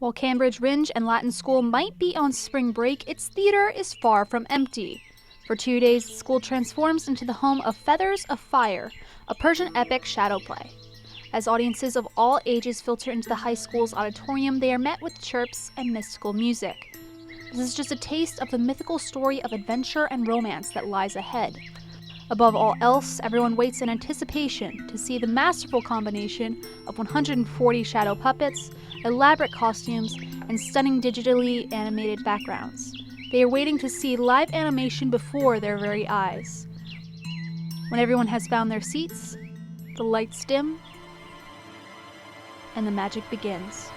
While Cambridge Ringe and Latin School might be on spring break, its theater is far from empty. For 2 days, the school transforms into the home of Feathers of Fire, a Persian epic shadow play. As audiences of all ages filter into the high school's auditorium, they are met with chirps and mystical music. This is just a taste of the mythical story of adventure and romance that lies ahead. Above all else, everyone waits in anticipation to see the masterful combination of 140 shadow puppets, elaborate costumes, and stunning digitally animated backgrounds. They are waiting to see live animation before their very eyes. When everyone has found their seats, the lights dim, and the magic begins.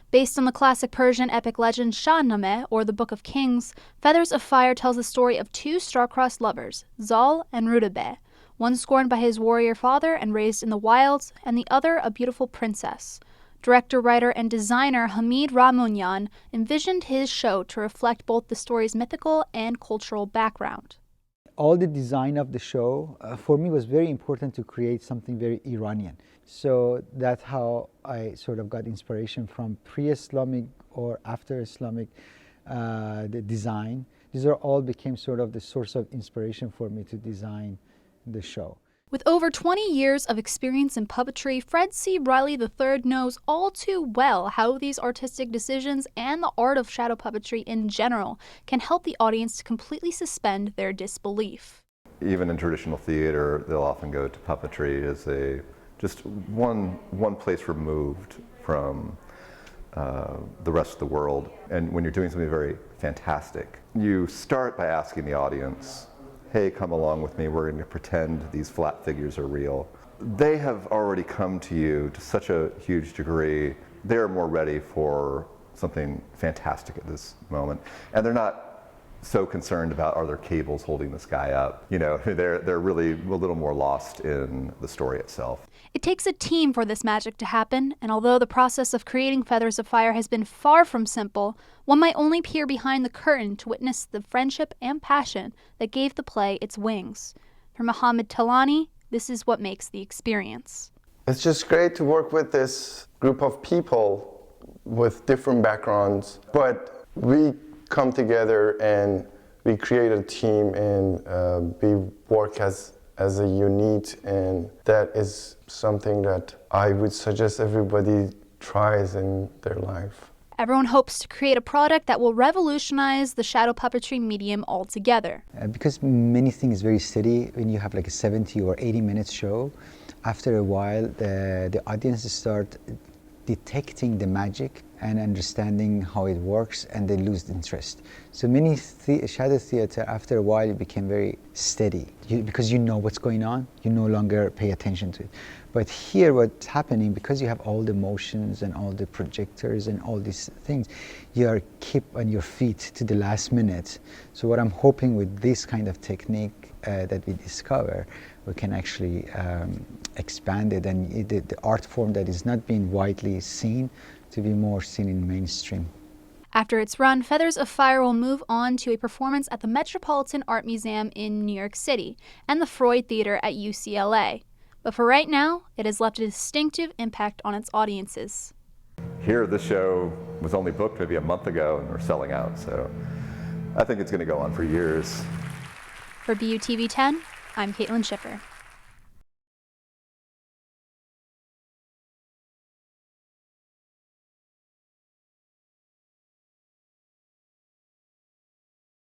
Based on the classic Persian epic legend Shahnameh, or the Book of Kings, Feathers of Fire tells the story of two star-crossed lovers, Zal and Rudabeh, one scorned by his warrior father and raised in the wilds, and the other a beautiful princess. Director, writer, and designer Hamid Rahmanian envisioned his show to reflect both the story's mythical and cultural background. All the design of the show, for me, was very important to create something very Iranian. So that's how I sort of got inspiration from pre-Islamic or after Islamic the design. These are all became sort of the source of inspiration for me to design the show. With over 20 years of experience in puppetry, Fred C. Riley III knows all too well how these artistic decisions and the art of shadow puppetry in general can help the audience to completely suspend their disbelief. Even in traditional theater, they'll often go to puppetry as just one place removed from the rest of the world. And when you're doing something very fantastic, you start by asking the audience, hey, come along with me, we're going to pretend these flat figures are real. They have already come to you to such a huge degree, they're more ready for something fantastic at this moment. And they're not so concerned about, are there cables holding this guy up? You know, they're really a little more lost in the story itself. It takes a team for this magic to happen, and although the process of creating Feathers of Fire has been far from simple, one might only peer behind the curtain to witness the friendship and passion that gave the play its wings. For Hamid Talani, this is what makes the experience. It's just great to work with this group of people with different backgrounds, but we come together and we create a team and we work as a unit, and that is something that I would suggest everybody tries in their life. Everyone hopes to create a product that will revolutionize the shadow puppetry medium altogether. Because many things very steady, when you have like a 70 or 80 minute show, after a while the audience start detecting the magic and understanding how it works, and they lose interest. So many shadow theater, after a while, it became very steady because you know what's going on, you no longer pay attention to it. But here what's happening, because you have all the motions and all the projectors and all these things, you are keep on your feet to the last minute. So what I'm hoping with this kind of technique that we discover, we can actually expand it, and the art form that is not being widely seen to be more seen in mainstream. After its run, Feathers of Fire will move on to a performance at the Metropolitan Art Museum in New York City and the Freud Theater at UCLA. But for right now, it has left a distinctive impact on its audiences. Here, this show was only booked maybe a month ago and we're selling out, so I think it's going to go on for years. For BUTV 10, I'm Caitlin Schiffer.